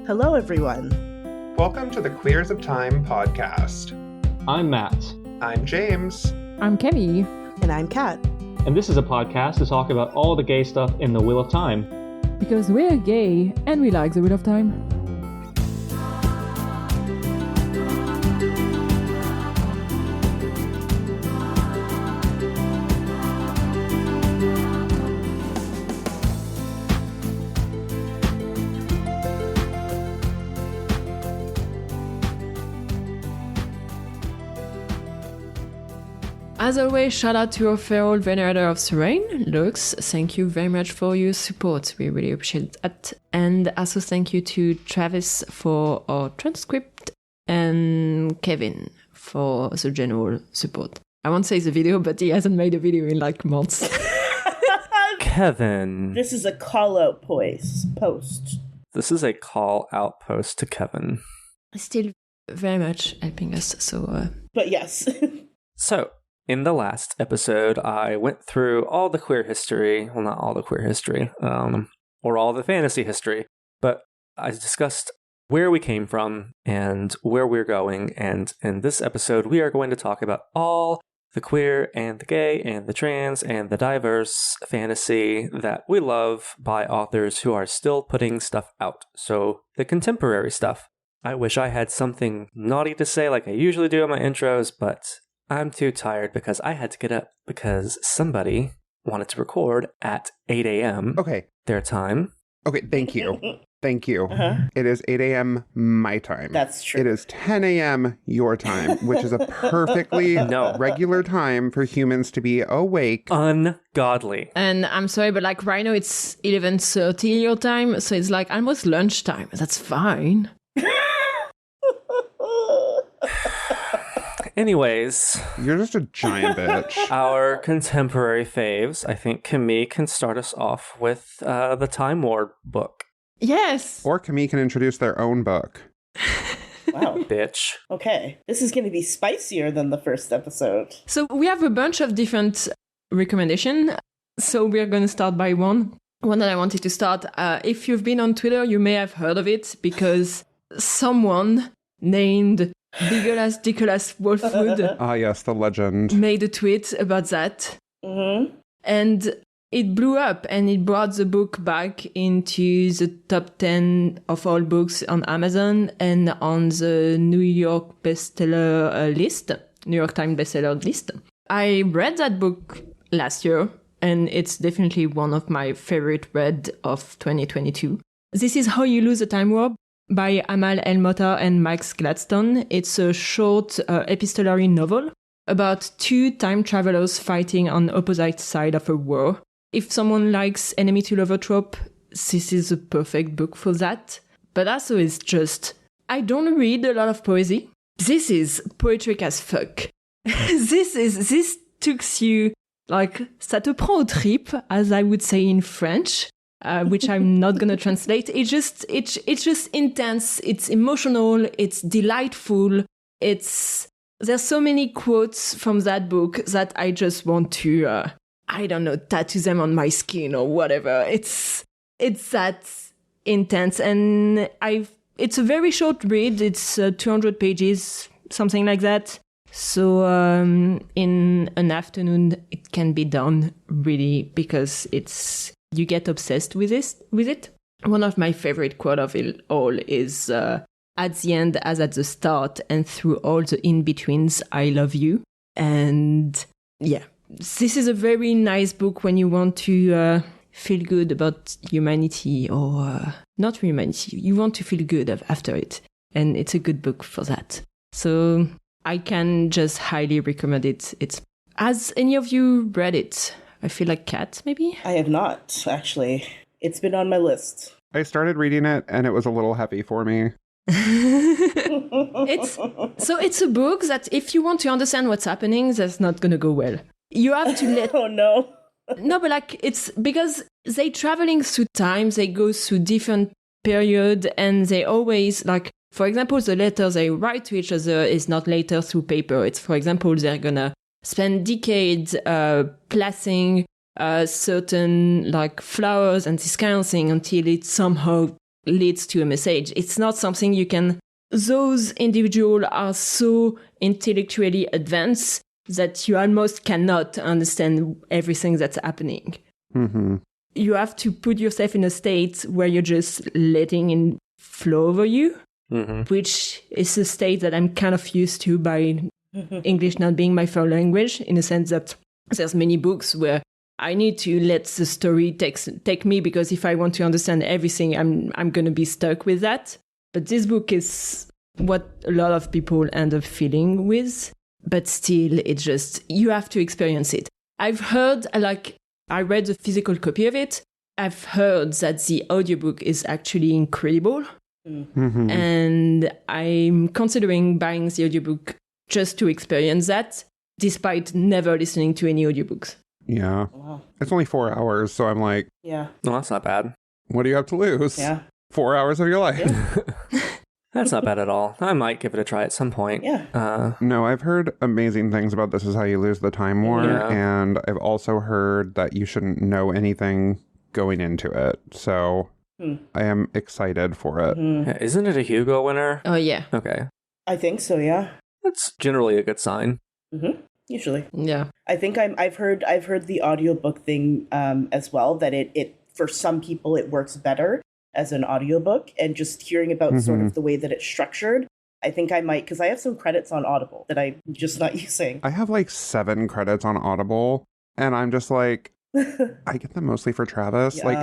Hello, everyone. Welcome to the Queers of Time podcast. I'm Matt. I'm James. I'm Kenny. And I'm Kat. And this is a podcast to talk about all the gay stuff in the Wheel of Time. Because we're gay and we like the Wheel of Time. As always, shout out to our feral venerator of Serene, Lux. Thank you very much for your support. We really appreciate that. And also thank you to Travis for our transcript and Kevin for the general support. I won't say the video, but he hasn't made a video in like months. Kevin. This is a call-out post. This is a call-out post to Kevin. Still very much helping us, so... But yes. So, in the last episode, I went through all the queer history. Well, not all the queer history, or all the fantasy history. But I discussed where we came from and where we're going. And in this episode, we are going to talk about all the queer and the gay and the trans and the diverse fantasy that we love by authors who are still putting stuff out. So, the contemporary stuff. I wish I had something naughty to say like I usually do in my intros, but I'm too tired because I had to get up because somebody wanted to record at 8 a.m. Okay. Their time. Okay, thank you. Thank you. Uh-huh. It is 8 a.m. my time. That's true. It is 10 a.m. your time, which is a perfectly regular time for humans to be awake. Ungodly. And I'm sorry, but like right now it's 11:30 your time, so it's like almost lunchtime. That's fine. Anyways, You're just a giant bitch. our contemporary faves, I think Camille can start us off with the Time War book. Yes. Or Camille can introduce their own book. Wow. Bitch. Okay. This is going to be spicier than the first episode. So we have a bunch of different recommendations. So we're going to start by one that I wanted to start. If you've been on Twitter, you may have heard of it because someone named Bigolas Dickolas Wolfwood Ah, yes, the legend. made a tweet about that. Mm-hmm. And it blew up and it brought the book back into the top 10 of all books on Amazon and on the New York bestseller list, New York Times bestseller list. I read that book last year and it's definitely one of my favorite read of 2022. This is How You Lose a Time Warp by Amal El-Motta and Max Gladstone. It's a short epistolary novel about two time travelers fighting on opposite side of a war. If someone likes enemy to lover trope, this is a perfect book for that. But also it's just, I don't read a lot of poesy. This is poetic as fuck. This took you, like, ça te prend au trip, as I would say in French. Which I'm not gonna translate. It's just intense. It's emotional. It's delightful. There's so many quotes from that book that I just want to, I don't know, tattoo them on my skin or whatever. It's that intense, and it's a very short read. It's 200 pages, something like that. So in an afternoon, it can be done really because you get obsessed with it. One of my favorite quotes of it all is, at the end as at the start and through all the in-betweens, I love you. And yeah, this is a very nice book when you want to feel good about humanity or not humanity. You want to feel good after it. And it's a good book for that. So I can just highly recommend it. Has any of you read it? I feel like Kat, maybe? I have not, actually. It's been on my list. I started reading it and it was a little heavy for me. It's a book that if you want to understand what's happening, that's not going to go well. You have to let... Oh, no. No, but like, it's because they traveling through time, they go through different period, and they always, like, for example, the letters they write to each other is not later through paper. It's, for example, they're gonna spend decades placing certain like flowers and this kind of thing until it somehow leads to a message. It's not something you can... Those individuals are so intellectually advanced that you almost cannot understand everything that's happening. Mm-hmm. You have to put yourself in a state where you're just letting it flow over you, which is a state that I'm kind of used to by English not being my first language, in a sense that there's many books where I need to let the story take me, because if I want to understand everything, I'm going to be stuck with that. But this book is what a lot of people end up feeling with. But still, it's just, you have to experience it. I've heard, I read the physical copy of it. I've heard that the audiobook is actually incredible. Mm-hmm. And I'm considering buying the audiobook just to experience that, despite never listening to any audiobooks. Yeah. Wow. It's only 4 hours, so I'm like, Yeah. No, that's not bad. what do you have to lose? Yeah. 4 hours of your life. Yeah. That's not bad at all. I might give it a try at some point. Yeah. No, I've heard amazing things about This Is How You Lose the Time War, Yeah. and I've also heard that you shouldn't know anything going into it. So I am excited for it. Yeah, isn't it a Hugo winner? Oh, yeah. Okay. I think so, yeah. That's generally a good sign. Usually. Yeah. I think I've heard the audiobook thing as well, that it for some people it works better as an audiobook, and just hearing about sort of the way that it's structured, I think I might, because I have some credits on Audible that I'm just not using. I have like 7 credits on Audible, and I'm just like, I get them mostly for Travis. Like,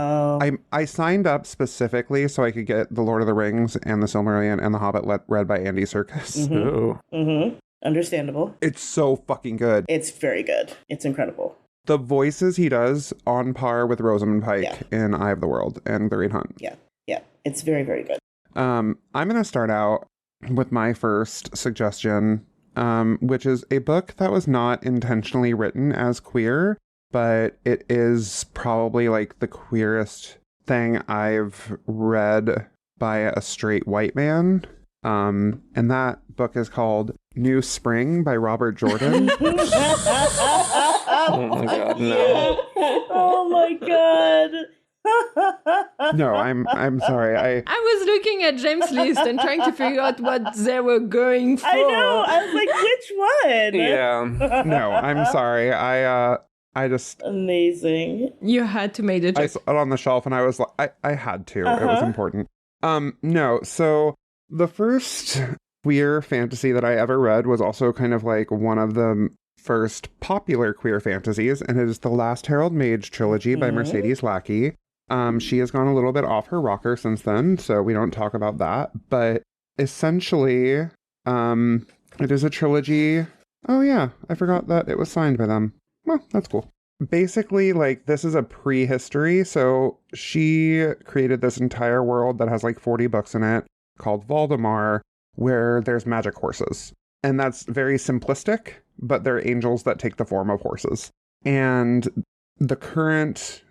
I signed up specifically so I could get The Lord of the Rings and The Silmarillion and The Hobbit read by Andy Serkis. Ooh. Understandable. It's so fucking good. It's very good. It's incredible. The voices he does on par with Rosamund Pike in Eye of the World and The Green Hunt. Yeah. It's very, very good. I'm going to start out with my first suggestion, which is a book that was not intentionally written as queer, but it is probably like the queerest thing I've read by a straight white man. And that book is called New Spring by Robert Jordan. Oh my god, no. Oh my god. No, I'm sorry. I was looking at James' list and trying to figure out what they were going for. I know. I was like, which one? Yeah. No, I'm sorry. I just Amazing. You had to make the I choice. saw it on the shelf and I was like, I had to. It was important. No, so the first queer fantasy that I ever read was also kind of like one of the first popular queer fantasies, and it is the Last Herald Mage trilogy by Mercedes Lackey. She has gone a little bit off her rocker since then, so we don't talk about that. But essentially, it is a trilogy. Oh yeah, I forgot that it was signed by them. Well, that's cool. Basically, like, this is a prehistory, so she created this entire world that has like 40 books in it called Valdemar, where there's magic horses. And that's very simplistic, but they're angels that take the form of horses. And the current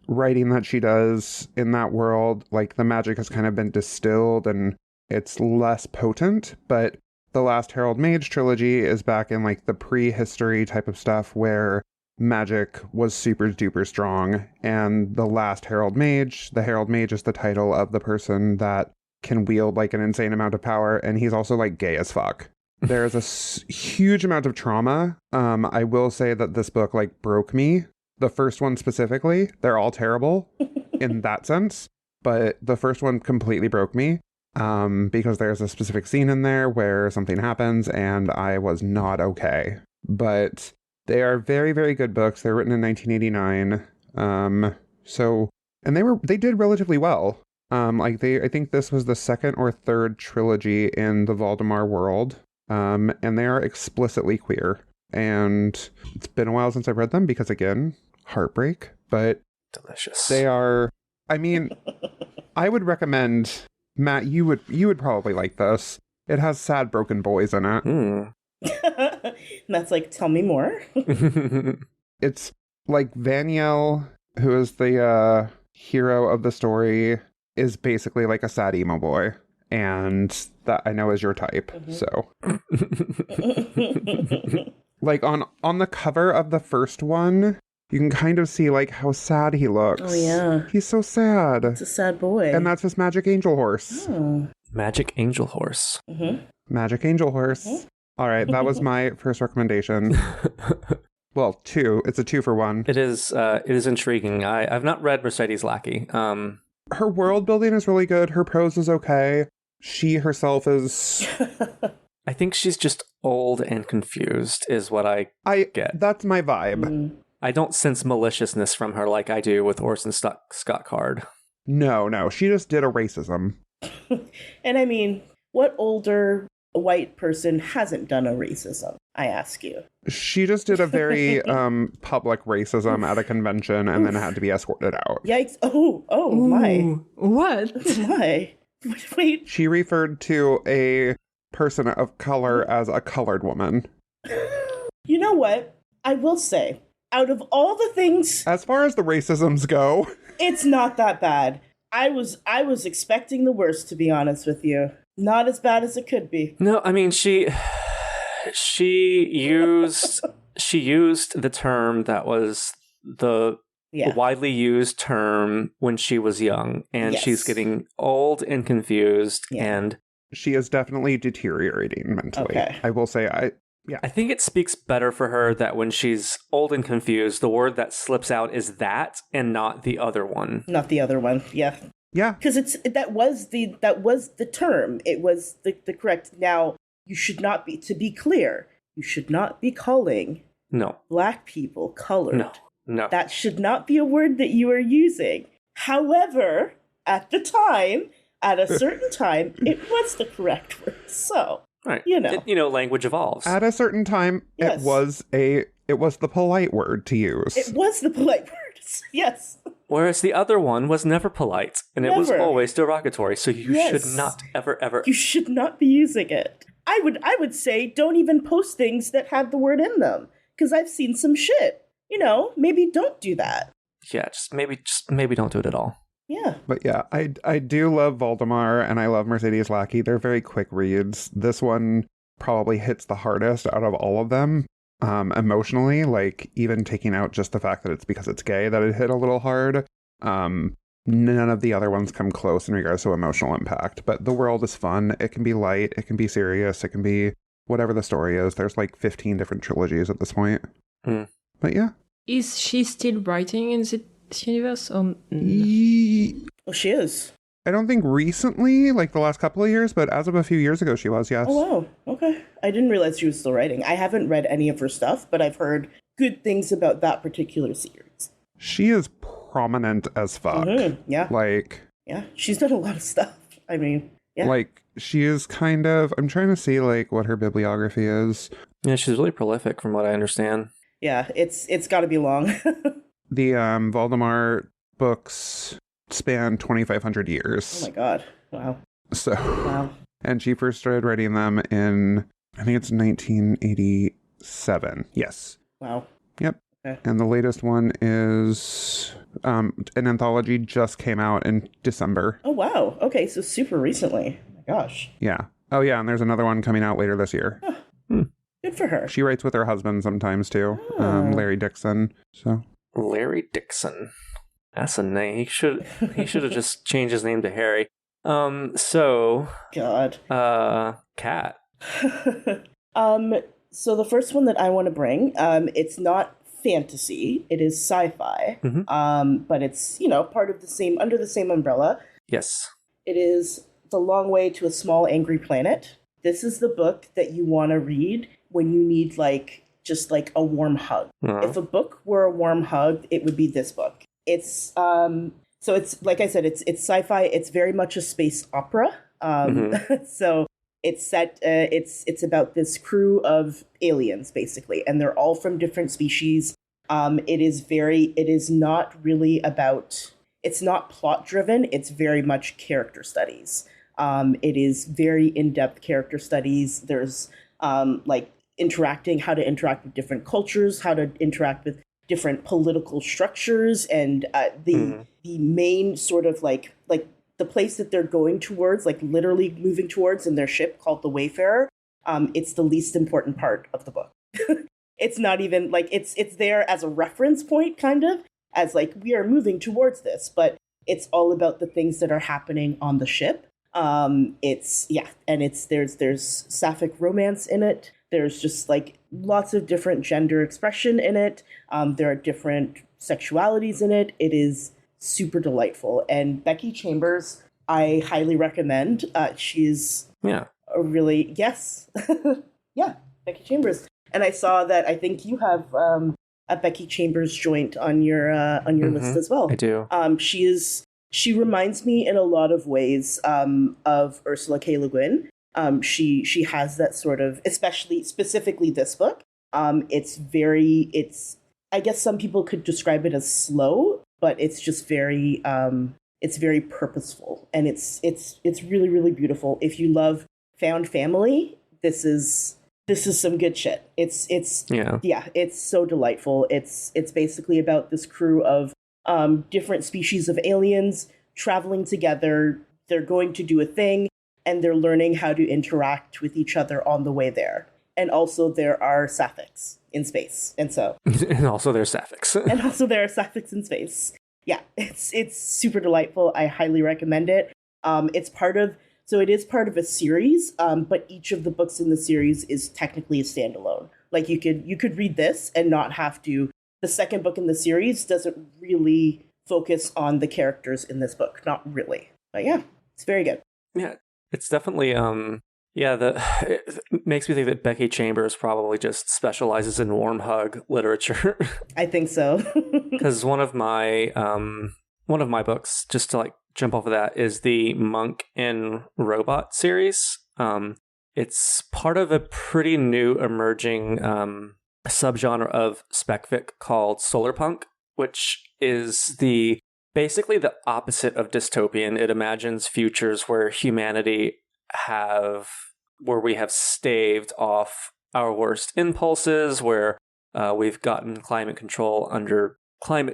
writing that she does in that world, like, the magic has kind of been distilled and it's less potent, but the Last Herald Mage trilogy is back in like the prehistory type of stuff where magic was super duper strong. And the Last Herald Mage, the Herald Mage is the title of the person that can wield like an insane amount of power, and he's also like gay as fuck. There's a huge amount of trauma. I will say that this book like broke me. The first one specifically, they're all terrible in that sense, but the first one completely broke me. Because there's a specific scene in there where something happens and I was not okay. But they are very, very good books. They're written in 1989. And they did relatively well. I think this was the second or third trilogy in the Valdemar world. And they are explicitly queer. And it's been a while since I've read them because, again, heartbreak. But delicious. They are, I mean, I would recommend... Matt, you would probably like this. It has sad broken boys in it. Matt's like, tell me more. It's like Vaniel, who is the hero of the story, is basically like a sad emo boy. And that I know is your type. So like on the cover of the first one, you can kind of see like how sad he looks. Oh, yeah. He's so sad. It's a sad boy. And that's his magic angel horse. Oh. Magic angel horse. Mm-hmm. Magic angel horse. Mm-hmm. All right, that was my first recommendation. Well, 2. It's a 2 for 1. It is intriguing. I've not read Mercedes Lackey. Her world building is really good. Her prose is okay. She herself is... I think she's just old and confused is what I get. That's my vibe. Mm. I don't sense maliciousness from her like I do with Orson Scott Card. No. She just did a racism. And I mean, what older white person hasn't done a racism? I ask you. She just did a very public racism at a convention and then had to be escorted out. Yikes. Oh my. Ooh, what? Oh my. Wait. She referred to a person of color as a colored woman. You know what? I will say, out of all the things, As far as the racisms go, it's not that bad. I was expecting the worst, to be honest with you. Not as bad as it could be. No, I mean she used the term that was the widely used term when she was young, and Yes. she's getting old and confused, and she is definitely deteriorating mentally. Okay. I will say, I think it speaks better for her that when she's old and confused, the word that slips out is that and not the other one. Not the other one. Yeah. yeah. Because that was the term. It was the correct. Now, you should not be, to be clear, you should not be calling No. Black people colored. No. That should not be a word that you are using. However, at the time, at a certain time, it was the correct word. So, Right. you know. Language evolves. At a certain time, Yes. it was the polite word to use. It was the polite word. Yes. Whereas the other one was never polite, and it was Never. always derogatory, so you Yes. should not ever... You should not be using it. I would say don't even post things that have the word in them, because I've seen some shit. You know, maybe don't do that. Yeah, just maybe don't do it at all. Yeah. But yeah, I do love Voldemar and I love Mercedes Lackey. They're very quick reads. This one probably hits the hardest out of all of them. Emotionally, like even taking out just the fact that it's because it's gay that it hit a little hard. None of the other ones come close in regards to emotional impact, but the world is fun. It can be light, it can be serious, it can be whatever the story is. There's like 15 different trilogies at this point. But yeah. Is she still writing in this universe? Oh, she is. I don't think recently, like the last couple of years, but as of a few years ago, she was, yes. Oh, wow. Okay. I didn't realize she was still writing. I haven't read any of her stuff, but I've heard good things about that particular series. She is prominent as fuck. Mm-hmm. Yeah. Like, Yeah. She's done a lot of stuff. I mean, yeah. like, she is kind of, I'm trying to see, like, what her bibliography is. Yeah, she's really prolific from what I understand. Yeah, it's got to be long. The Voldemar books span 2,500 years. Oh my god. Wow. So, Wow. and she first started writing them in, I think it's 1987. Yes. Wow. Yep. Okay. And the latest one is an anthology just came out in December. Oh, wow. Okay, so super recently. Oh my gosh. Yeah. Oh, yeah, and there's another one coming out later this year. Good for her. She writes with her husband sometimes, too, Larry Dixon. So Larry Dixon. That's a name. He should have just changed his name to Harry. So God. Kat. So the first one that I want to bring, it's not fantasy. It is sci-fi. Mm-hmm. But it's, part of under the same umbrella. Yes. It is The Long Way to a Small Angry Planet. This is the book that you want to read when you need just a warm hug. Uh-huh. If a book were a warm hug, it would be this book. It's so it's like I said, it's sci-fi. It's very much a space opera. So it's set. It's about this crew of aliens basically, and they're all from different species. It is not really about. It's not plot driven. It's very much character studies. It is very in-depth character studies. There's how to interact with different cultures, how to interact with different political structures, and the main sort of like the place that they're going towards, like literally moving towards in their ship called the Wayfarer. It's the least important part of the book. it's not even like it's there as a reference point, kind of, as like we are moving towards this, but it's all about the things that are happening on the ship. It's and there's sapphic romance in it. There's just like lots of different gender expression in it. There are different sexualities in it. It is super delightful. And Becky Chambers, I highly recommend. She's a really Becky Chambers. And I saw that I think you have a Becky Chambers joint on your list as well. I do. She reminds me in a lot of ways of Ursula K. Le Guin. She has that sort of, specifically this book. It's I guess some people could describe it as slow, but it's just very purposeful, and it's really, really beautiful. If you love found family, this is some good shit. It's so delightful. It's basically about this crew of different species of aliens traveling together. They're going to do a thing, and they're learning how to interact with each other on the way there. And also there are sapphics in space. And so and also there's sapphics. and also there are sapphics in space. Yeah, it's super delightful. I highly recommend it. It is part of a series, but each of the books in the series is technically a standalone. Like you could read this and not have to. The second book in the series doesn't really focus on the characters in this book. Not really. But yeah, it's very good. Yeah, it's definitely it makes me think that Becky Chambers probably just specializes in warm hug literature. I think so. Because one of my books, just to like jump off of that, is the Monk and Robot series. It's part of a pretty new emerging subgenre of specfic called solarpunk, which is basically the opposite of dystopian. It imagines futures where we have staved off our worst impulses, where we've gotten climate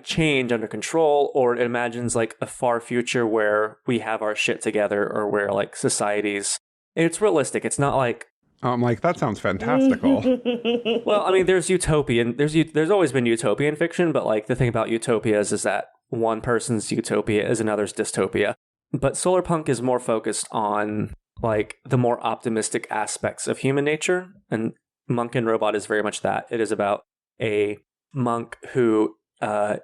change under control, or it imagines like a far future where we have our shit together, or where like societies. It's realistic. It's not like I'm like, that sounds fantastical. Well, I mean, there's utopian. There's always been utopian fiction, but like the thing about utopias is that one person's utopia is another's dystopia. But solarpunk is more focused on like the more optimistic aspects of human nature, and Monk and Robot is very much that. It is about a monk who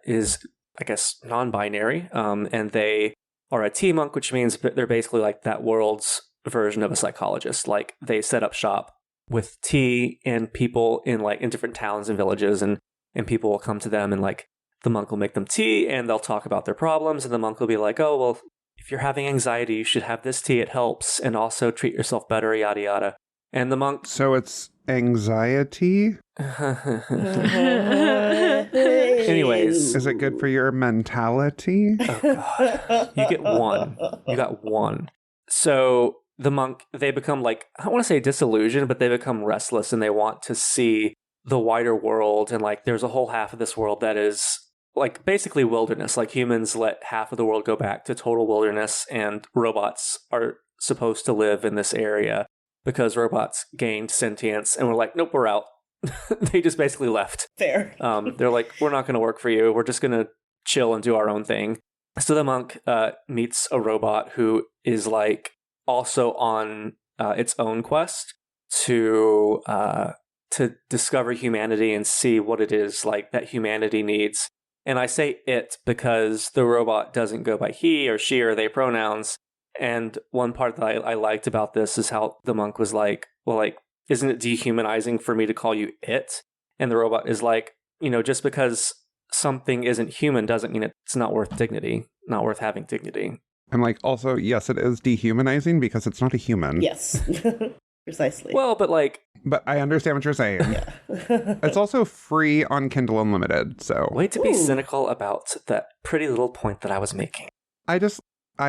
is, I guess, non-binary, and they are a tea monk, which means they're basically like that world's version of a psychologist. Like they set up shop with tea and people in different towns and villages, and people will come to them, and like the monk will make them tea and they'll talk about their problems, and the monk will be like, oh, well, if you're having anxiety, you should have this tea, it helps, and also treat yourself better, yada yada. And the monk... So it's anxiety? Anyways. Is it good for your mentality? Oh god. You got one. So the monk, they become like, I don't want to say disillusioned, but they become restless, and they want to see the wider world, and like there's a whole half of this world that is like basically wilderness. Like humans let half of the world go back to total wilderness, and robots are supposed to live in this area because robots gained sentience, and we're like, nope, we're out. They just basically left. Fair. They're like, we're not going to work for you. We're just going to chill and do our own thing. So the monk meets a robot who is like also on its own quest to discover humanity and see what it is like that humanity needs. And I say it because the robot doesn't go by he or she or they pronouns. And one part that I liked about this is how the monk was like, well, like, isn't it dehumanizing for me to call you it? And the robot is like, just because something isn't human doesn't mean it's not worth dignity, not worth having dignity. I'm like, also, yes, it is dehumanizing because it's not a human. Yes, precisely. Well, but like... But I understand what you're saying. Yeah. It's also free on Kindle Unlimited, so... Way to be cynical about that pretty little point that I was making.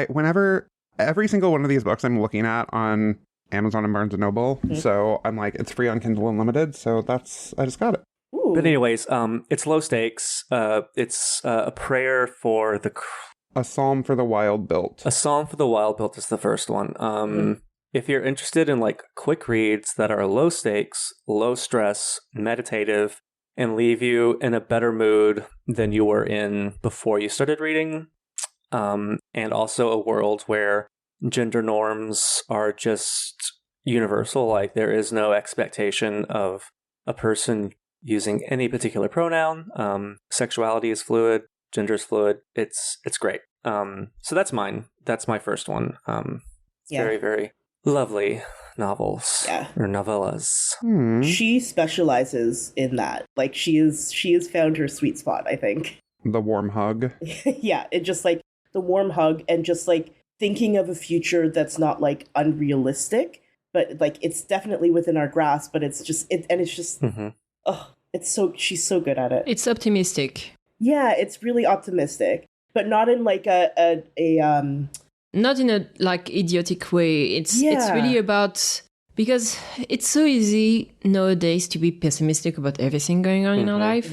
Whenever... Every single one of these books I'm looking at on Amazon and Barnes & Noble, so I'm like, it's free on Kindle Unlimited, so I just got it. Ooh. But anyways, it's low stakes. It's a prayer for the... A Psalm for the Wild Built. A Psalm for the Wild Built is the first one. If you're interested in like quick reads that are low stakes, low stress, meditative, and leave you in a better mood than you were in before you started reading. And also a world where gender norms are just universal. Like, there is no expectation of a person using any particular pronoun. Sexuality is fluid, gender is fluid. It's great. So that's mine. That's my first one. Very, very lovely novels or novellas. She specializes in that. Like, she has found her sweet spot, I think. The warm hug. Yeah, it just like the warm hug and just like thinking of a future that's not like unrealistic, but like it's definitely within our grasp, but it's just she's so good at it. It's optimistic. Yeah, it's really optimistic, but not in like a not in a like idiotic way. It's really about, because it's so easy nowadays to be pessimistic about everything going on in our life.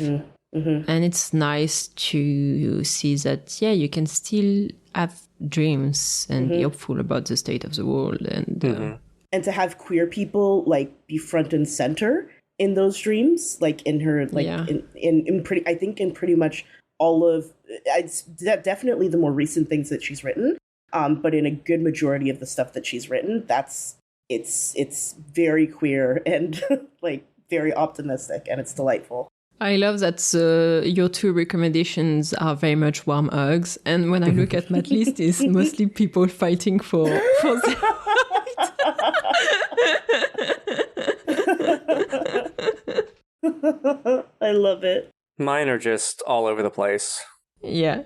And it's nice to see that, you can still have dreams and be hopeful about the state of the world. And to have queer people like be front and center in those dreams, like in her, like in pretty, I think in pretty much all of, definitely the more recent things that she's written, but in a good majority of the stuff that she's written, it's very queer and like very optimistic, and it's delightful. I love that your two recommendations are very much warm hugs, and when I look at my list, it's mostly people fighting for their right. I love it. Mine are just all over the place. Yeah.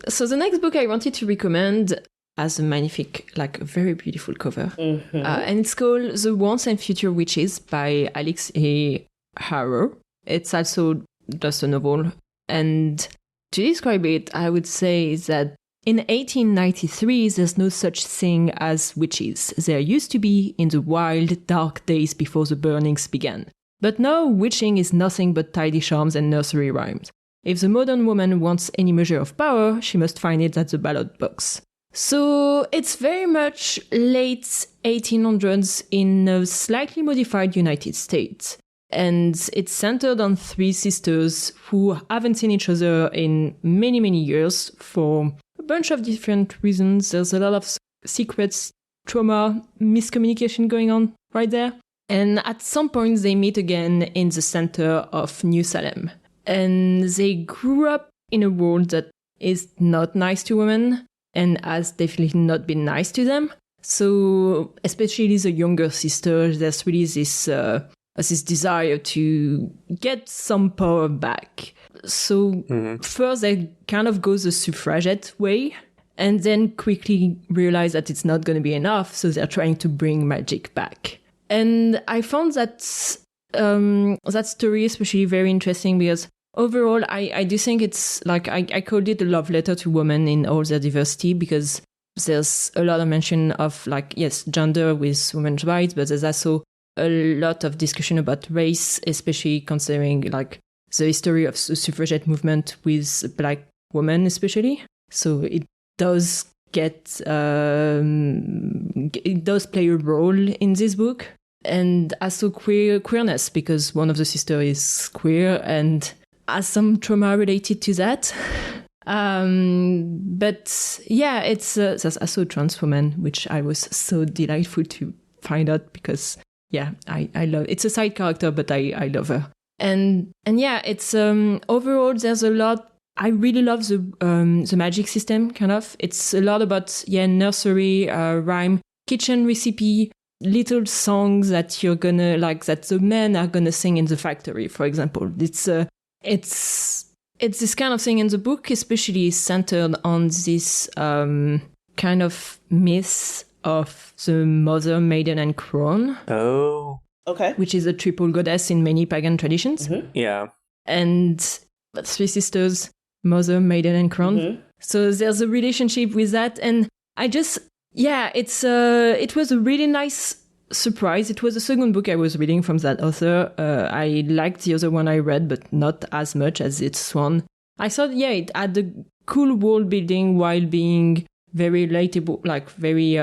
So the next book I wanted to recommend has a magnifique, like a very beautiful cover, and it's called The Once and Future Witches by Alex A. Harrow. It's also just a novel. And to describe it, I would say that in 1893, there's no such thing as witches. There used to be in the wild, dark days before the burnings began. But now witching is nothing but tidy charms and nursery rhymes. If the modern woman wants any measure of power, she must find it at the ballot box. So it's very much late 1800s in a slightly modified United States. And it's centered on three sisters who haven't seen each other in many, many years for a bunch of different reasons. There's a lot of secrets, trauma, miscommunication going on right there. And at some point, they meet again in the center of New Salem. And they grew up in a world that is not nice to women and has definitely not been nice to them. So especially the younger sister, there's really this desire to get some power back. So first they kind of go the suffragette way and then quickly realize that it's not going to be enough. So they're trying to bring magic back. And I found that story especially very interesting because overall, I do think it's like, I called it a love letter to women in all their diversity, because there's a lot of mention of like, yes, gender with women's rights, but there's also a lot of discussion about race, especially considering like the history of the suffragette movement with Black women especially. So it does get, it does play a role in this book. And also queerness, because one of the sisters is queer and has some trauma related to that. But yeah, it's there's also a trans woman, which I was so delightful to find out because I love it's a side character, but I love her. And yeah, it's overall there's a lot. I really love the magic system. Kind of, it's a lot about nursery rhyme, kitchen recipe, little songs that you're gonna like that the men are gonna sing in the factory, for example. It's this kind of thing in the book, especially centered on this kind of myth of the mother, maiden, and crone. Oh. Okay. Which is a triple goddess in many pagan traditions. Mm-hmm. Yeah. And three sisters, mother, maiden, and crone. Mm-hmm. So there's a relationship with that. And I just, it was a really nice surprise. It was the second book I was reading from that author. I liked the other one I read, but not as much as this one. I thought, it had a cool world building while being very relatable, like very,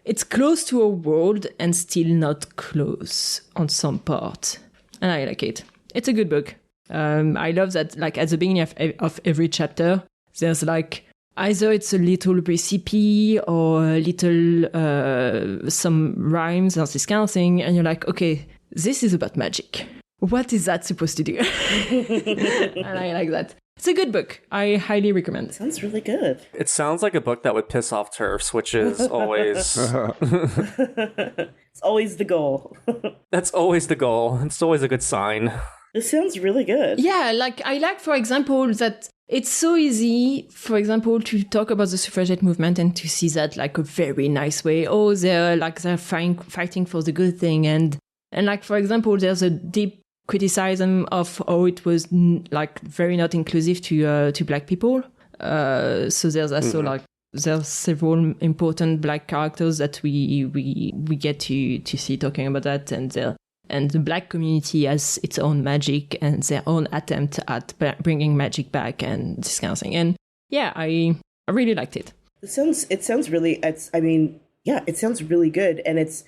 it's close to a world and still not close on some part. And I like it. it's a good book. I love that, like, at the beginning of every chapter, there's like either it's a little recipe or a little some rhymes or this kind of thing, and you're like, okay, this is about magic. What is that supposed to do? And I like that. It's a good book. I highly recommend. Sounds really good. It sounds like a book that would piss off TERFs, which is always... It's always the goal. That's always the goal. It's always a good sign. This sounds really good. Yeah, like I like, for example, that it's so easy, for example, to talk about the suffragette movement and to see that like a very nice way. Oh, they're fighting for the good thing. And like, for example, there's a deep criticism of how it was like very not inclusive to black people. So there's also like there's several important black characters that we get to see talking about that, and the black community has its own magic and their own attempt at bringing magic back and this kind of thing. And yeah, I really liked it. It sounds really. It sounds really good, and it's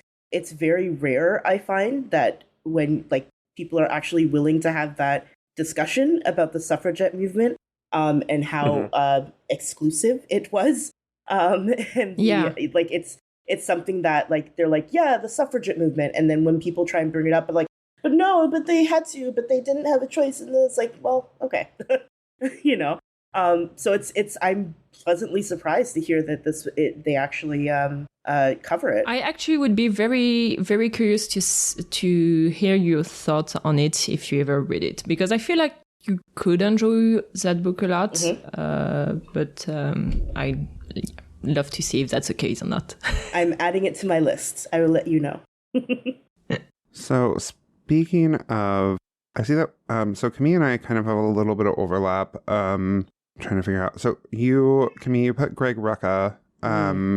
very rare. I find that when like people are actually willing to have that discussion about the suffragette movement, and how exclusive it was, and it's something that like they're like, yeah, the suffragette movement, and then when people try and bring it up, like, but no, but they had to, but they didn't have a choice, and then it's like, well, okay, you know. So it's I'm pleasantly surprised to hear that they actually cover it. I actually would be very, very curious to hear your thoughts on it if you ever read it, because I feel like you could enjoy that book a lot, but I'd love to see if that's the case or not. I'm adding it to my list. I will let you know. So speaking of, I see that, so Camille and I kind of have a little bit of overlap. Trying to figure out. So Camille, you put Greg Rucka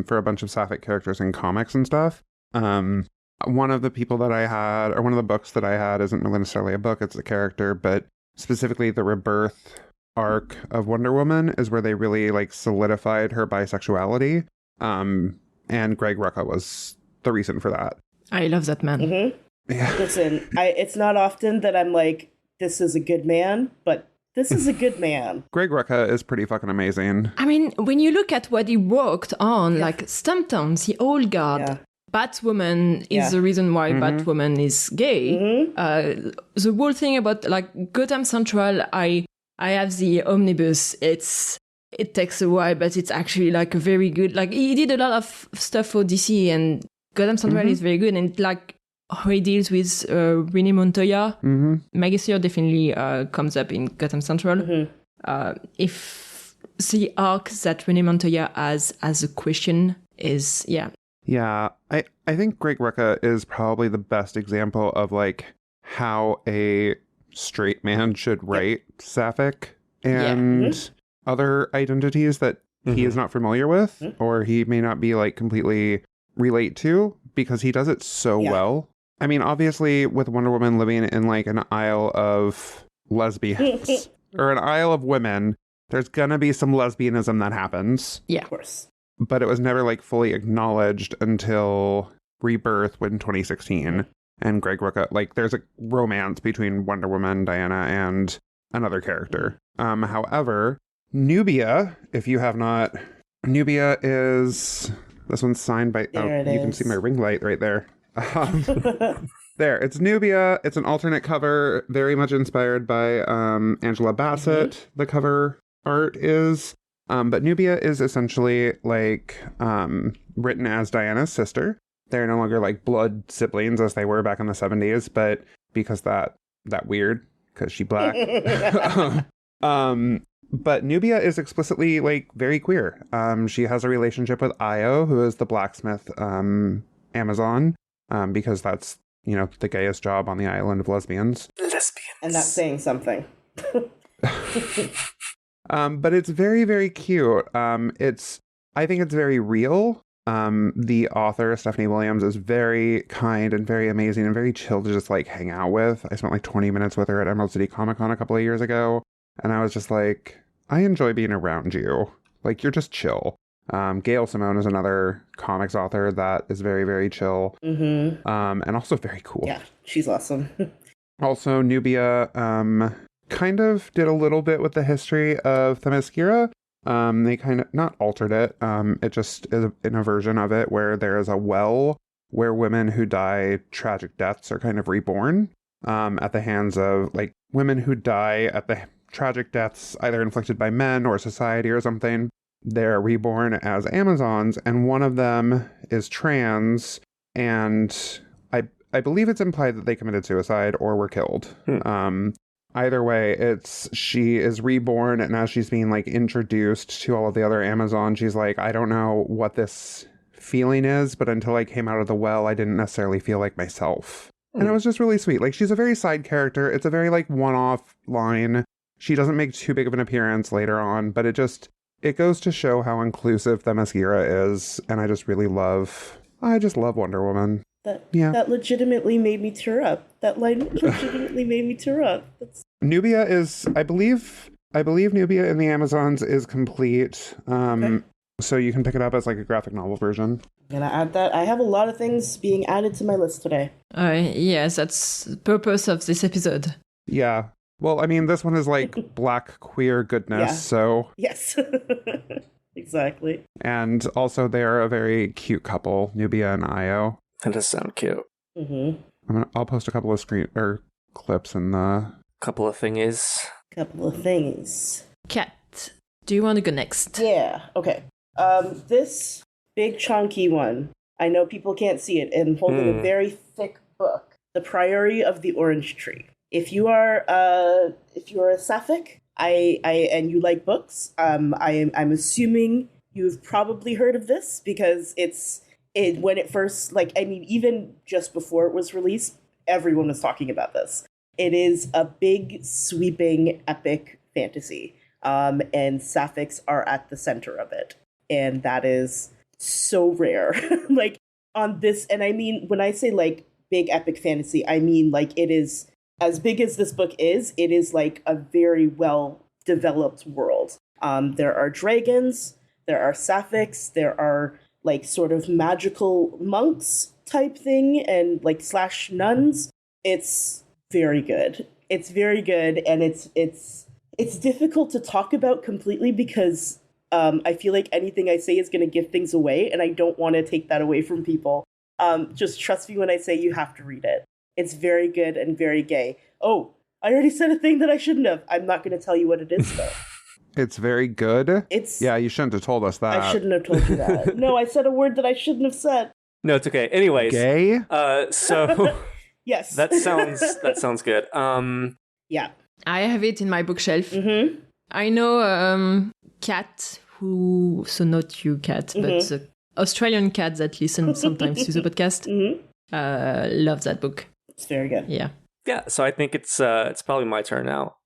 for a bunch of sapphic characters in comics and stuff. One of the people that I had, or one of the books that I had, isn't really necessarily a book, it's a character, but specifically the Rebirth arc of Wonder Woman is where they really like solidified her bisexuality. And Greg Rucka was the reason for that. I love that man. Yeah. Listen, it's not often that I'm like, this is a good man, but this is a good man. Greg Rucka is pretty fucking amazing. I mean, when you look at what he worked on, like Stumptowns, the Old Guard, Batwoman is the reason why Batwoman is gay. The whole thing about like Gotham Central, I have the omnibus. It takes a while, but it's actually like a very good. Like he did a lot of stuff for DC, and Gotham Central is very good. And like how he deals with Renee Montoya, Maggie Sawyer definitely comes up in Gotham Central. If the arc that Renee Montoya has as a question is Yeah, I think Greg Rucka is probably the best example of like how a straight man should write sapphic and other identities that he is not familiar with or he may not be like completely relate to, because he does it so well. I mean, obviously with Wonder Woman living in like an isle of lesbians or an isle of women, there's gonna be some lesbianism that happens. Yeah, Of course. But it was never like fully acknowledged until Rebirth in 2016. And Greg Rucka, like there's a romance between Wonder Woman, Diana, and another character. However, Nubia, if you have not, Nubia is, this one's signed by, you can see my ring light right there. There, it's Nubia. It's an alternate cover, very much inspired by Angela Bassett. The cover art is. But Nubia is essentially like written as Diana's sister. They're no longer like blood siblings as they were back in the 70s, but because that weird, because she black. But Nubia is explicitly like very queer. She has a relationship with Io, who is the blacksmith Amazon, because that's, you know, the gayest job on the island of lesbians. And that's saying something. But it's very, very cute. I think it's very real. The author, Stephanie Williams, is very kind and very amazing and very chill to just like hang out with. I spent like 20 minutes with her at Emerald City Comic Con a couple of years ago, and I was just like, I enjoy being around you. Like, you're just chill. Gail Simone is another comics author that is very, very chill. And also very cool. Yeah, she's awesome. Also, Nubia kind of did a little bit with the history of Themyscira. They kind of not altered it. It just is in a version of it where there is a well where women who die tragic deaths are kind of reborn at the hands of like women who die at the tragic deaths either inflicted by men or society or something. They're reborn as Amazons, and one of them is trans, and I believe it's implied that they committed suicide or were killed. Either way, she is reborn, and as she's being like introduced to all of the other Amazons, she's like, I don't know what this feeling is, but until I came out of the well, I didn't necessarily feel like myself. And it was just really sweet. Like, she's a very side character. It's a very like one-off line. She doesn't make too big of an appearance later on, but it goes to show how inclusive Themyscira is, and I just love Wonder Woman. That legitimately made me tear up. That line legitimately made me tear up. Nubia is, I believe Nubia in the Amazons is complete. Okay. So you can pick it up as like a graphic novel version. I'm gonna add that. I have a lot of things being added to my list today. Yes, that's the purpose of this episode. Yeah. Well, I mean, this one is like black queer goodness, so... Yes. Exactly. And also, they're a very cute couple, Nubia and Io. That does sound cute. Mm-hmm. I'll post a couple of clips in the... Couple of things. Kat, do you want to go next? Yeah, okay. This big chunky one, I know people can't see it, and holding a very thick book, The Priory of the Orange Tree. If you are a sapphic, and you like books, I'm assuming you've probably heard of this because when it first, even just before it was released, everyone was talking about this. It is a big, sweeping, epic fantasy, and sapphics are at the center of it, and that is so rare. Like on this, and I mean when I say like big epic fantasy, I mean like it is. As big as this book is, it is like a very well-developed world. There are dragons, there are sapphics, there are like sort of magical monks type thing, and like / nuns. It's very good. It's very good, and it's difficult to talk about completely because I feel like anything I say is going to give things away, and I don't want to take that away from people. Just trust me when I say you have to read it. It's very good and very gay. Oh, I already said a thing that I shouldn't have. I'm not going to tell you what it is, though. It's very good? Yeah, you shouldn't have told us that. I shouldn't have told you that. No, I said a word that I shouldn't have said. No, it's okay. Anyways. Gay? So... Yes. That sounds good. Yeah. I have it in my bookshelf. Mm-hmm. I know Kat, so not you, Kat, but the Australian Kat that listens sometimes to the podcast, loves that book. It's very good. Yeah. Yeah, so I think it's probably my turn now.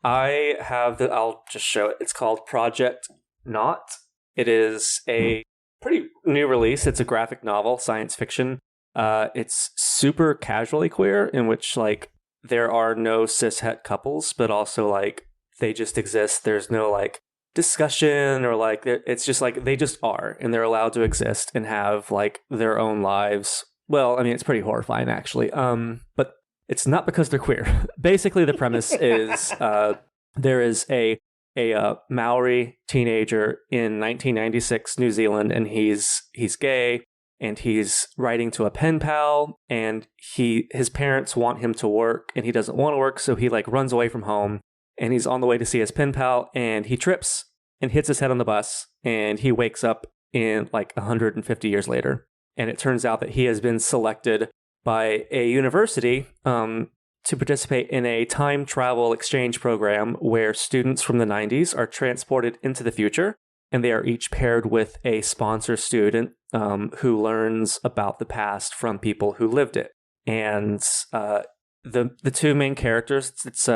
I have I'll just show it. It's called Project Not. It is a pretty new release. It's a graphic novel, science fiction. It's super casually queer, in which like there are no cishet couples, but also like they just exist. There's no like discussion or like it's just like they just are, and they're allowed to exist and have like their own lives. Well, I mean, it's pretty horrifying, actually. But it's not because they're queer. Basically, the premise is there is a Maori teenager in 1996 New Zealand, and he's gay, and he's writing to a pen pal, and his parents want him to work, and he doesn't want to work, so he like runs away from home, and he's on the way to see his pen pal, and he trips and hits his head on the bus, and he wakes up in like 150 years later. And it turns out that he has been selected by a university to participate in a time travel exchange program where students from the 90s are transported into the future, and they are each paired with a sponsor student who learns about the past from people who lived it. And the two main characters, it's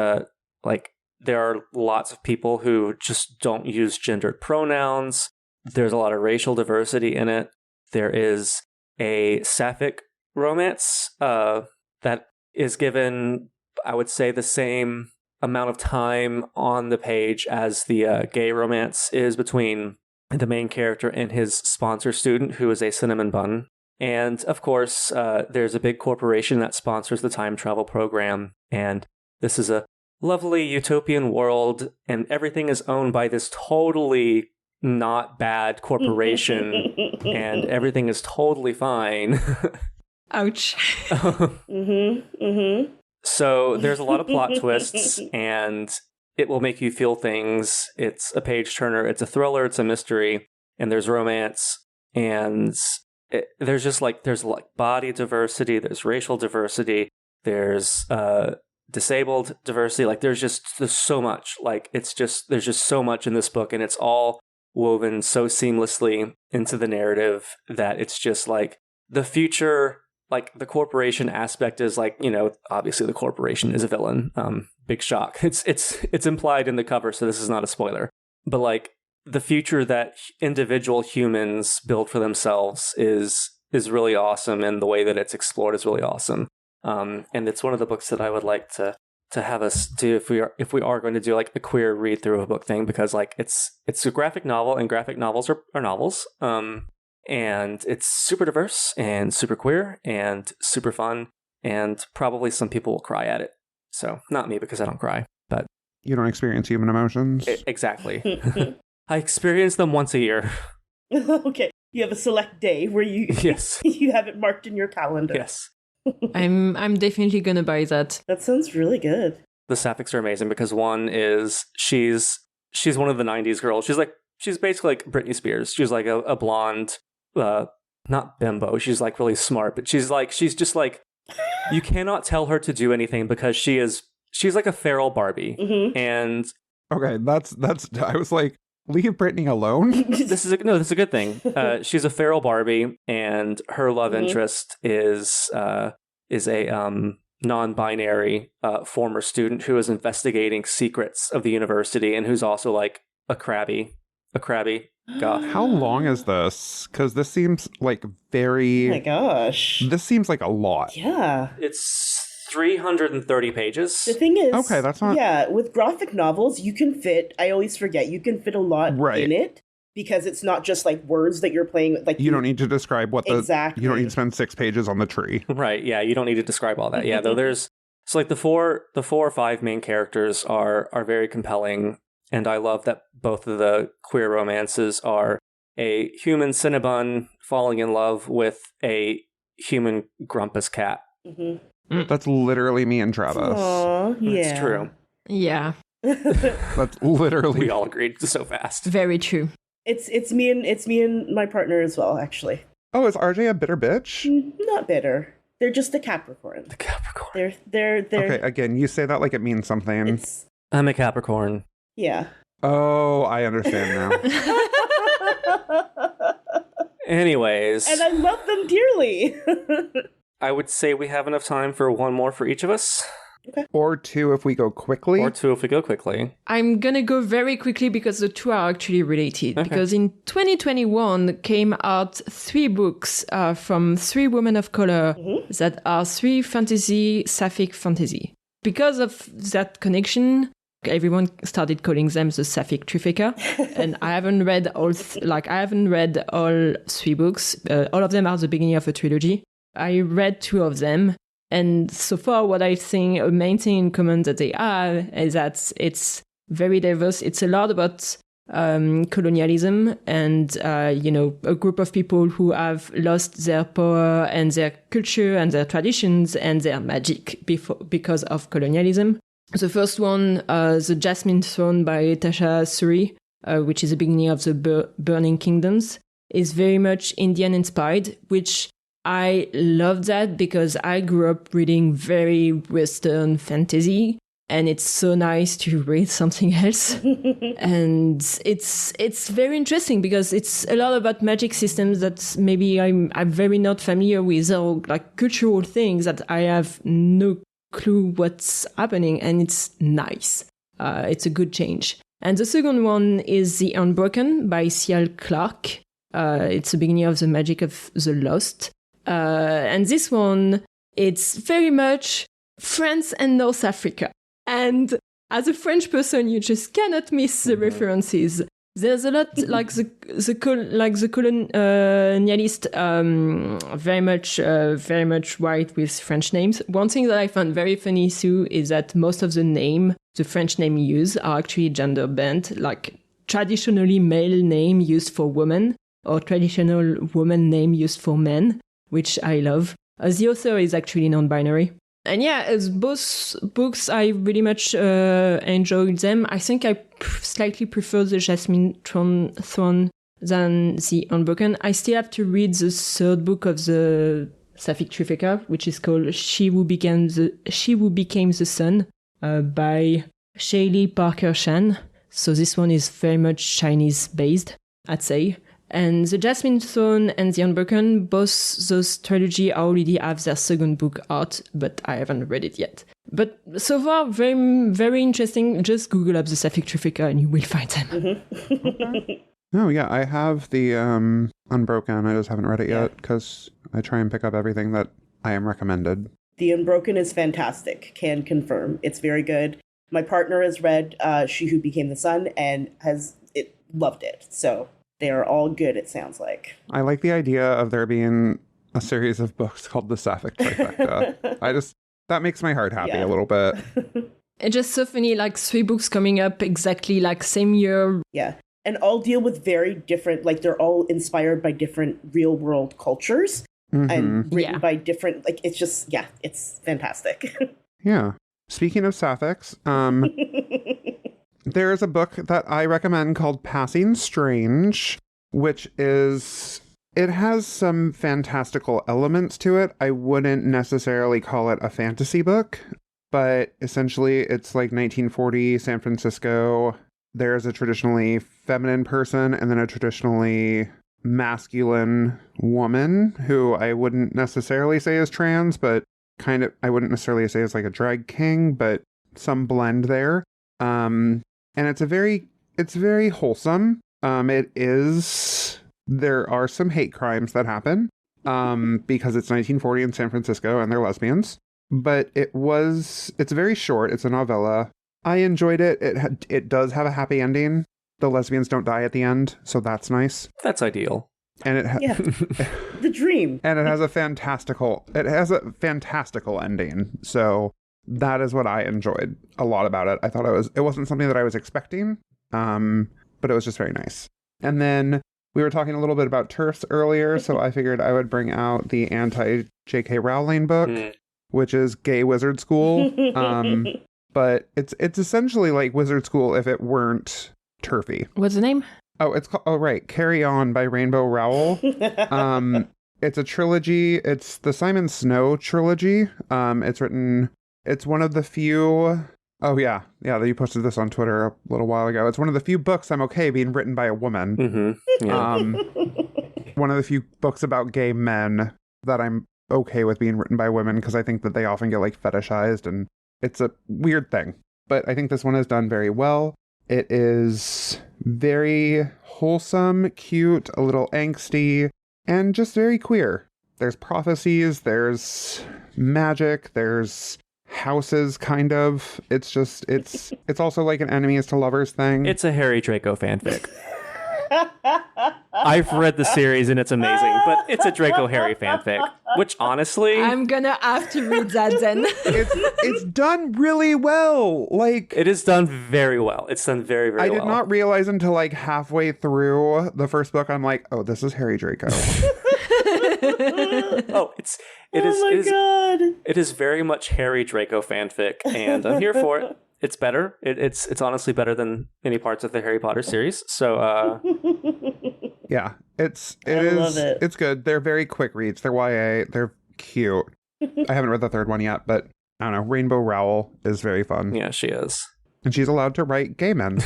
like there are lots of people who just don't use gendered pronouns. There's a lot of racial diversity in it. There is a sapphic romance that is given, I would say, the same amount of time on the page as the gay romance is between the main character and his sponsor student, who is a cinnamon bun. And of course, there's a big corporation that sponsors the time travel program. And this is a lovely utopian world, and everything is owned by this totally not bad corporation, and everything is totally fine. Ouch. So there's a lot of plot twists, and it will make you feel things. It's a page turner, it's a thriller, it's a mystery, and there's romance, and there's body diversity, there's racial diversity, there's disabled diversity. Like there's so much. Like there's just so much in this book, and it's all woven so seamlessly into the narrative that it's just like the future. Like the corporation aspect is like, obviously the corporation is a villain. Big shock. It's implied in the cover, so this is not a spoiler. But like the future that individual humans build for themselves is really awesome, and the way that it's explored is really awesome. And it's one of the books that I would like to have us do if we are going to do like a queer read through of a book thing, because like it's a graphic novel, and graphic novels are novels. And it's super diverse and super queer and super fun, and probably some people will cry at it. So not me, because I don't cry, but you don't experience human emotions. Exactly. I experience them once a year. Okay, you have a select day where you you have it marked in your calendar. Yes. I'm definitely gonna buy that. That sounds really good. The sapphics are amazing, because one is she's one of the 90s girls. She's basically like Britney Spears. She's like a blonde, not bimbo. She's like really smart, but she's just like, you cannot tell her to do anything, because she's like a feral Barbie. Mm-hmm. And okay, that's I was like, leave Britney alone. This is a good thing. She's a feral Barbie, and her love interest is a non-binary former student who is investigating secrets of the university, and who's also like a crabby goth. How long is this? Because this seems like very... Oh my gosh. This seems like a lot. Yeah. It's 330 pages. The thing is... Okay, that's not... Yeah, with graphic novels, you can fit... I always forget, you can fit a lot in it, because it's not just like words that you're playing with. Like, you don't need to describe what the... Exactly. You don't need to spend 6 pages on the tree. Right, yeah, you don't need to describe all that. Yeah, though there's... So like the four or five main characters are very compelling. And I love that both of the queer romances are a human Cinnabon falling in love with a human Grumpus cat. Mm-hmm. That's literally me and Travis. Aww, yeah. It's true. Yeah. That's literally... We all agreed so fast. Very true. It's me and my partner as well, actually. Oh, is RJ a bitter bitch? Not bitter. They're just a Capricorn. The Capricorn. They're Okay, again, you say that like it means something. I'm a Capricorn. Yeah. Oh, I understand now. Anyways. And I love them dearly. I would say we have enough time for one more for each of us. Okay. Or 2 if we go quickly. I'm gonna go very quickly, because the two are actually related. Okay. Because in 2021 came out 3 books from 3 women of color that are 3 sapphic fantasy. Because of that connection, everyone started calling them the Sapphic Trifecta, and I haven't read all 3 books. All of them are the beginning of a trilogy. I read 2 of them, and so far, what I think a main thing in common that they have is that it's very diverse. It's a lot about colonialism and a group of people who have lost their power and their culture and their traditions and their magic because of colonialism. The first one, The Jasmine Throne by Tasha Suri, which is the beginning of the Burning Kingdoms, is very much Indian inspired, which I love that because I grew up reading very Western fantasy, and it's so nice to read something else. And it's very interesting because it's a lot about magic systems that maybe I'm very not familiar with, or like cultural things that I have no clue what's happening, and it's nice. It's a good change. And the second one is The Unbroken by C.L. Clarke. It's the beginning of the magic of the lost. And this one, it's very much France and North Africa. And as a French person, you just cannot miss the references. There's a lot like the colonialist very much white with French names. One thing that I found very funny too is that most of the French name used are actually gender bent, like traditionally male name used for women or traditional woman name used for men, which I love. The author is actually non-binary. And yeah, as both books, I really much enjoyed them. I think I slightly prefer the Jasmine Throne than the Unbroken. I still have to read the third book of the Sapphic Trifecta, which is called She Who Became the Sun by Shaylee Parker Chan. So this one is very much Chinese based, I'd say. And the Jasmine Throne and the Unbroken, both those trilogy already have their second book out, but I haven't read it yet. But so far, very, very interesting. Just Google up the Sapphic Trifecta and you will find them. Okay. Oh, yeah, I have the Unbroken. I just haven't read it yet because I try and pick up everything that I am recommended. The Unbroken is fantastic. Can confirm. It's very good. My partner has read She Who Became the Sun and loved it. So they are all good, it sounds like. I like the idea of there being a series of books called the Sapphic Trifecta. That makes my heart happy a little bit. It's just so funny, like 3 books coming up exactly like same year. Yeah. And all deal with very different, like they're all inspired by different real world cultures and written by different, like it's just, it's fantastic. Yeah. Speaking of Sapphics, there's a book that I recommend called Passing Strange, which it has some fantastical elements to it. I wouldn't necessarily call it a fantasy book, but essentially it's like 1940 San Francisco. There's a traditionally feminine person and then a traditionally masculine woman who I wouldn't necessarily say is trans, but I wouldn't necessarily say is like a drag king, but some blend there. And it's very wholesome. There are some hate crimes that happen, because it's 1940 in San Francisco and they're lesbians, but it's very short. It's a novella. I enjoyed it. It does have a happy ending. The lesbians don't die at the end, so that's nice. That's ideal. And the dream. And it has a fantastical ending. So that is what I enjoyed a lot about it. I thought it wasn't something that I was expecting, but it was just very nice. And then we were talking a little bit about TERFs earlier, so I figured I would bring out the anti-J.K. Rowling book, which is Gay Wizard School. But it's essentially like Wizard School if it weren't TERFy. What's the name? Oh, it's called, Carry On by Rainbow Rowell. It's a trilogy. It's the Simon Snow trilogy. It's one of the few... Oh, yeah, you posted this on Twitter a little while ago. It's one of the few books I'm okay being written by a woman. Mm-hmm. Yeah. One of the few books about gay men that I'm okay with being written by women, because I think that they often get, fetishized, and it's a weird thing. But I think this one is done very well. It is very wholesome, cute, a little angsty, and just very queer. There's prophecies, there's magic, there's houses, kind of. It's also like an enemies to lovers thing. It's a Harry Draco fanfic. I've read the series and it's amazing, but it's a Draco Harry fanfic, which honestly... I'm gonna have to read that then. It's done really well. It is done very well. It's done very, very well. I did not realize until halfway through the first book, I'm like, oh, this is Harry Draco. It is very much Harry Draco fanfic, and I'm here for it. It's better. It's honestly better than any parts of the Harry Potter series. So yeah, I love it. It's good. They're very quick reads. They're YA. They're cute. I haven't read the third one yet, but I don't know. Rainbow Rowell is very fun. Yeah, she is. And she's allowed to write gay men.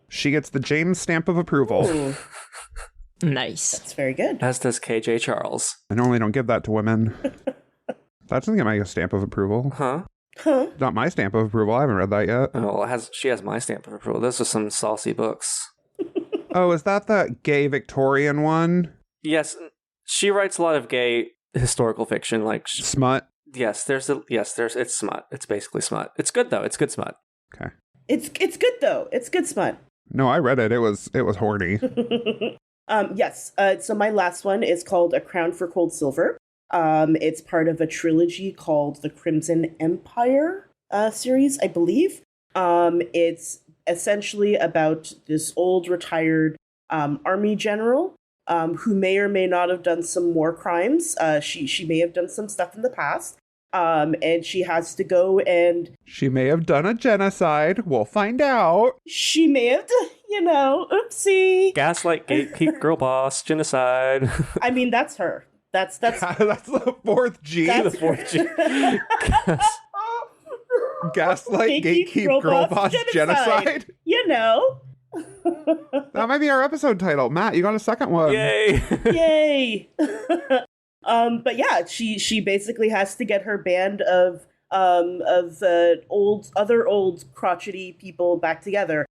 She gets the James stamp of approval. Ooh. Nice. That's very good. As does KJ Charles. I normally don't give that to women. That doesn't get my stamp of approval. Huh? Not my stamp of approval. I haven't read that yet. Oh, well, she has my stamp of approval. Those are some saucy books. Oh, is that the gay Victorian one? Yes. She writes a lot of gay historical fiction, smut. Yes, it's smut. It's basically smut. It's good though. It's good smut. Okay. It's good though. It's good smut. No, I read it. It was horny. Yes. So my last one is called A Crown for Cold Silver. It's part of a trilogy called the Crimson Empire series, I believe. It's essentially about this old retired army general who may or may not have done some war crimes. She may have done some stuff in the past. And she has to go and... She may have done a genocide. We'll find out. She may have, oopsie. Gaslight, Gatekeep, Girlboss, Genocide. I mean, that's her. That's That's the fourth G. That's The fourth G. Gaslight, Gatekeep, Girlboss, Genocide. That might be our episode title. Matt, you got a second one. Yay. Yay. But yeah, she basically has to get her band of other old crotchety people back together.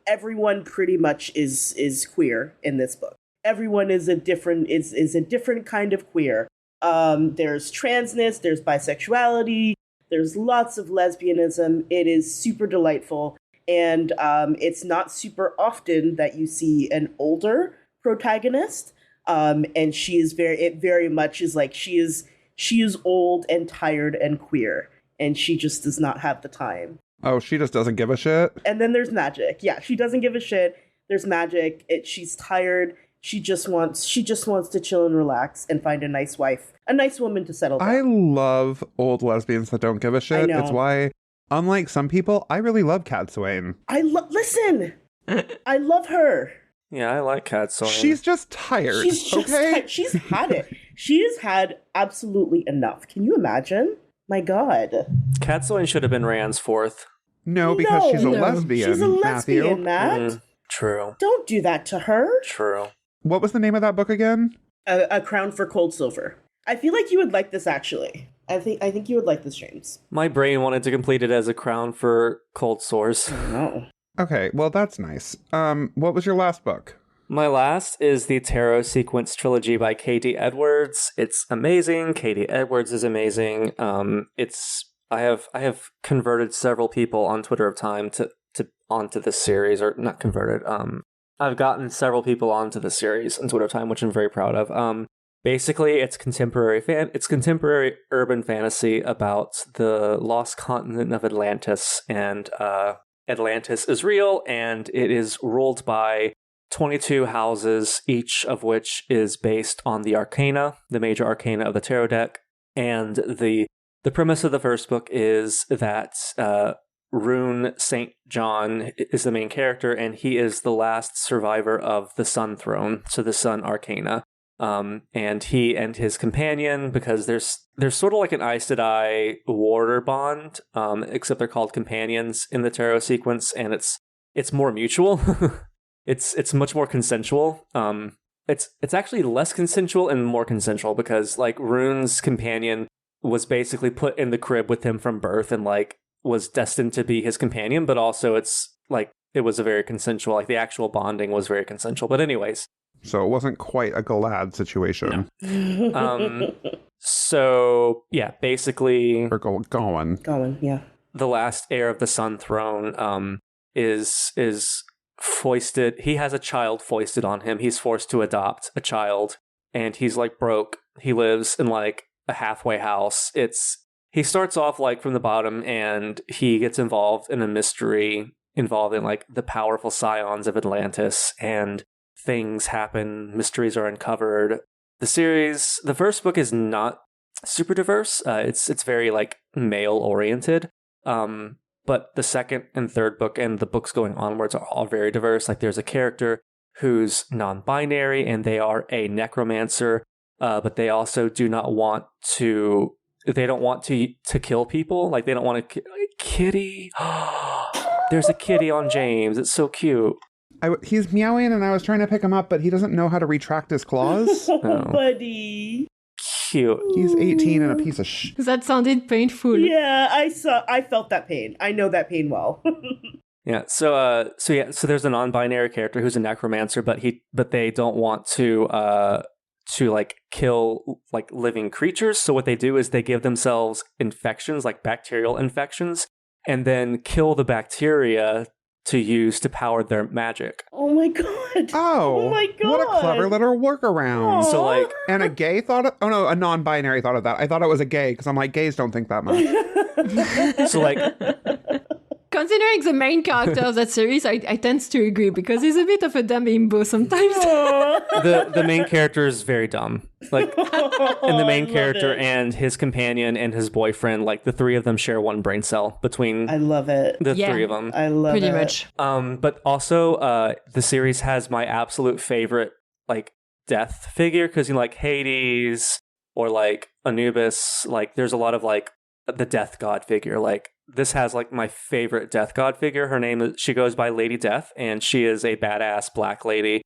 Everyone pretty much is queer in this book. Everyone is a different kind of queer. There's transness, there's bisexuality, there's lots of lesbianism. It is super delightful, and it's not super often that you see an older protagonist. And she is very much is like she is old and tired and queer, and she just does not have the time. Oh, she just doesn't give a shit? And then there's magic. Yeah, she doesn't give a shit. There's magic. She's tired. She just wants to chill and relax and find a nice wife, a nice woman to settle down. I love old lesbians that don't give a shit. I know. It's why, unlike some people, I really love Cat Swain. Listen, I love her. Yeah, I like Cat Swain. She's just tired. She's just okay? she's had it. She has had absolutely enough. Can you imagine? My God. Cat Swain should have been Rand's fourth. No, because she's a No. lesbian. She's a lesbian, Matthew. Matt. True. Don't do that to her. True. What was the name of that book again? A Crown for Cold Silver. I feel like you would like this, actually. I think you would like this, James. My brain wanted to complete it as a crown for cold sores. No. Okay, well, that's nice. What was your last book? My last is the Tarot Sequence Trilogy by Katie Edwards. It's amazing. Katie Edwards is amazing. I have converted several people on Twitter of Time to onto this series, or not converted. I've gotten several people onto the series on Twitter Time, which I'm very proud of. Basically, it's contemporary urban fantasy about the lost continent of Atlantis, and Atlantis is real, and it is ruled by 22 houses, each of which is based on the arcana, the major arcana of the tarot deck. And the premise of the first book is that Rune St. John is the main character, and he is the last survivor of the Sun Throne, so the Sun Arcana. And he and his companion, because there's sort of like an Aes Sedai warder bond, except they're called companions in the tarot sequence, and it's more mutual. It's much more consensual. It's actually less consensual and more consensual, because like Rune's companion was basically put in the crib with him from birth and like was destined to be his companion, but also it's like it was a very consensual, like the actual bonding was very consensual. But anyways. So it wasn't quite a Galad situation. No. So yeah, basically Or Gawain, yeah. the last heir of the Sun Throne is foisted. He has a child foisted on him. He's forced to adopt a child, and he's like broke. He lives in like a halfway house. He starts off like from the bottom, and he gets involved in a mystery involving like the powerful scions of Atlantis, and things happen. Mysteries are uncovered. The first book is not super diverse. It's very like male oriented. But the second and third book and the books going onwards are all very diverse. Like there's a character who's non-binary, and they are a necromancer, but they also do not want to. They don't want to kill people. Like they don't want to. Kitty, there's a kitty on James. It's so cute. He's meowing, and I was trying to pick him up, but he doesn't know how to retract his claws. Oh, buddy. Cute. He's 18 and a piece of shh. That sounded painful. Yeah, I felt that pain. I know that pain well. Yeah. So there's a non-binary character who's a necromancer, but they don't want to like kill like living creatures. So what they do is they give themselves infections, like bacterial infections, and then kill the bacteria to use to power their magic. Oh my god. Oh, my god. what a clever little workaround. So like, And a gay thought of, a non-binary thought of that. I thought it was a gay because I'm like, gays don't think that much. so like, Considering the main character of that series, I tend to agree because he's a bit of a dumb imbo sometimes. the main character is very dumb. Like, and the main character and his companion and his boyfriend, like the three of them share one brain cell between I love it. the three of them. I love Pretty it. much. But also, the series has my absolute favorite, like, death figure, because, you know, like, Hades or, like, Anubis, like, there's a lot of, like, the death god figure. Like, this has, like, my favorite death god figure. Her name is, she goes by Lady Death, and she is a badass black lady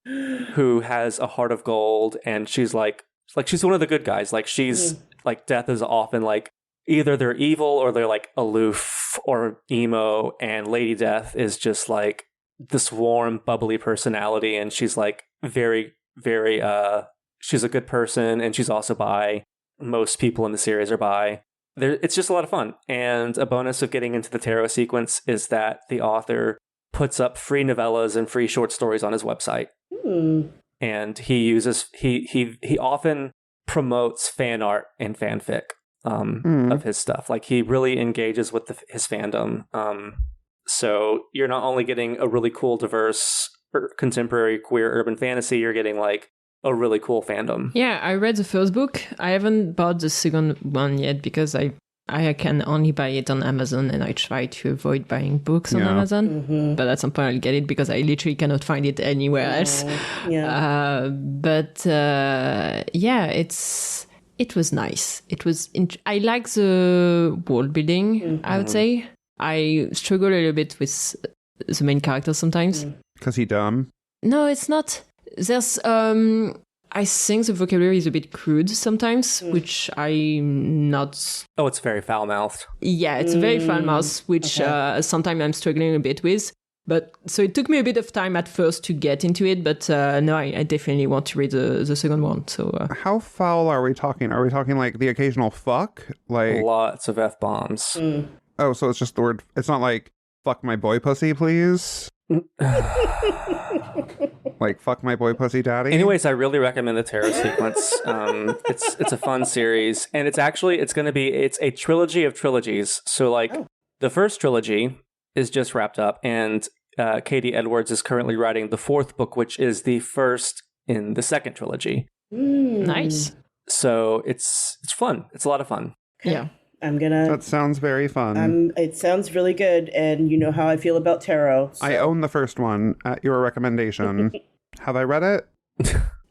who has a heart of gold, and she's, like, she's one of the good guys. Like, she's, like, death is often, like, either they're evil or they're, like, aloof or emo, and Lady Death is just, like, this warm, bubbly personality, and she's, like, very, very, she's a good person, and she's also bi. Most people in the series are bi. It's just a lot of fun. And a bonus of getting into the tarot sequence is that the author puts up free novellas and free short stories on his website. And he often promotes fan art and fanfic of his stuff. Like, he really engages with his fandom. So you're not only getting a really cool, diverse, contemporary queer urban fantasy, you're getting, like, a really cool fandom. Yeah, I read the first book. I haven't bought the second one yet because I can only buy it on Amazon, and I try to avoid buying books on Amazon. But at some point I'll get it because I literally cannot find it anywhere else. Yeah. It was nice. It was. I like the world building. I would say I struggle a little bit with the main character sometimes. Because he dumb? No, it's not. There's I think the vocabulary is a bit crude sometimes, which I'm not. Oh, it's very foul-mouthed. Yeah, it's very foul-mouthed, which sometimes I'm struggling a bit with. But so it took me a bit of time at first to get into it, but no, I definitely want to read the second one. So how foul are we talking? Are we talking like the occasional fuck? Like lots of F-bombs. Oh, so it's just the word. It's not like fuck my boy pussy, please. Like, fuck my boy pussy daddy. Anyways, I really recommend the tarot sequence. It's a fun series, and it's a trilogy of trilogies. So, like, the first trilogy is just wrapped up, and Katie Edwards is currently writing the fourth book, which is the first in the second trilogy. Nice. So it's fun. It's a lot of fun. Yeah. That sounds very fun. It sounds really good, and you know how I feel about tarot. So. I own the first one at your recommendation. Have I read it?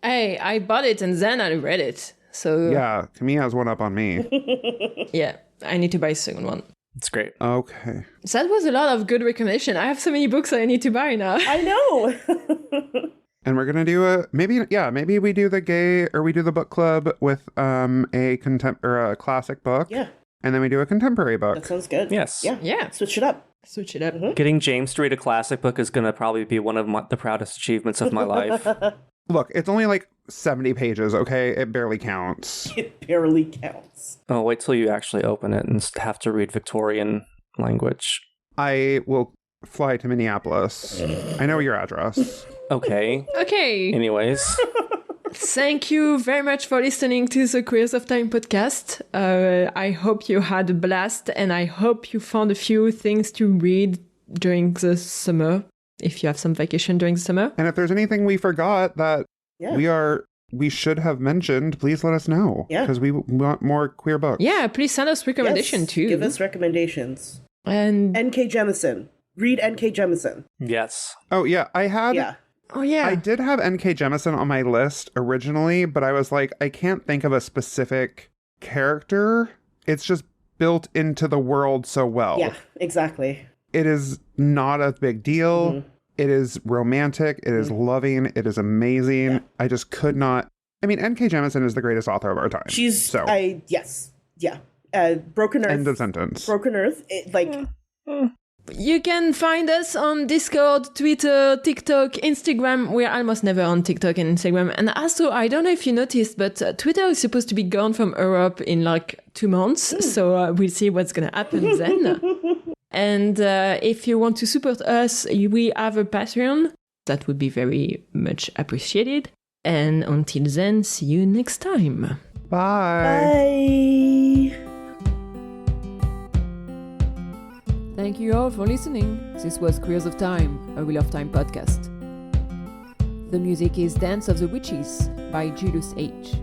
Hey, I bought it and then I read it. So yeah, Camille has one up on me. Yeah, I need to buy a second one. It's great. Okay. That was a lot of good recommendation. I have so many books I need to buy now. I know. And we're gonna do maybe we do the gay or we do the book club with a classic book. Yeah. And then we do a contemporary book. That sounds good. Yes. Yeah. Switch it up. Getting James to read a classic book is going to probably be one of the proudest achievements of my life. Look, it's only like 70 pages, okay? It barely counts. It barely counts. Oh, wait till you actually open it and have to read Victorian language. I will fly to Minneapolis. I know your address. Okay. Anyways. Thank you very much for listening to the Queers of Time podcast. I hope you had a blast, and I hope you found a few things to read during the summer, if you have some vacation during the summer. And if there's anything we forgot that we should have mentioned, please let us know. Yeah. Because we want more queer books. Yeah, please send us recommendations too. Give us recommendations. And N.K. Jemisin. Read N.K. Jemisin. Yes. Oh, yeah. I did have N.K. Jemisin on my list originally, but I was like, I can't think of a specific character. It's just built into the world so well. Yeah, exactly. It is not a big deal. It is romantic. It is loving. It is amazing. Yeah. I just could not. I mean, N.K. Jemisin is the greatest author of our time. Yes. Yeah. Broken Earth. End of sentence. Broken Earth. You can find us on Discord, Twitter, TikTok, Instagram. We're almost never on TikTok and Instagram. And also, I don't know if you noticed, but Twitter is supposed to be gone from Europe in like 2 months. So we'll see what's going to happen then. And if you want to support us, we have a Patreon. That would be very much appreciated. And until then, see you next time. Bye. Bye. Thank you all for listening. This was Queers of Time, a Wheel of Time podcast. The music is Dance of the Witches by Julius H.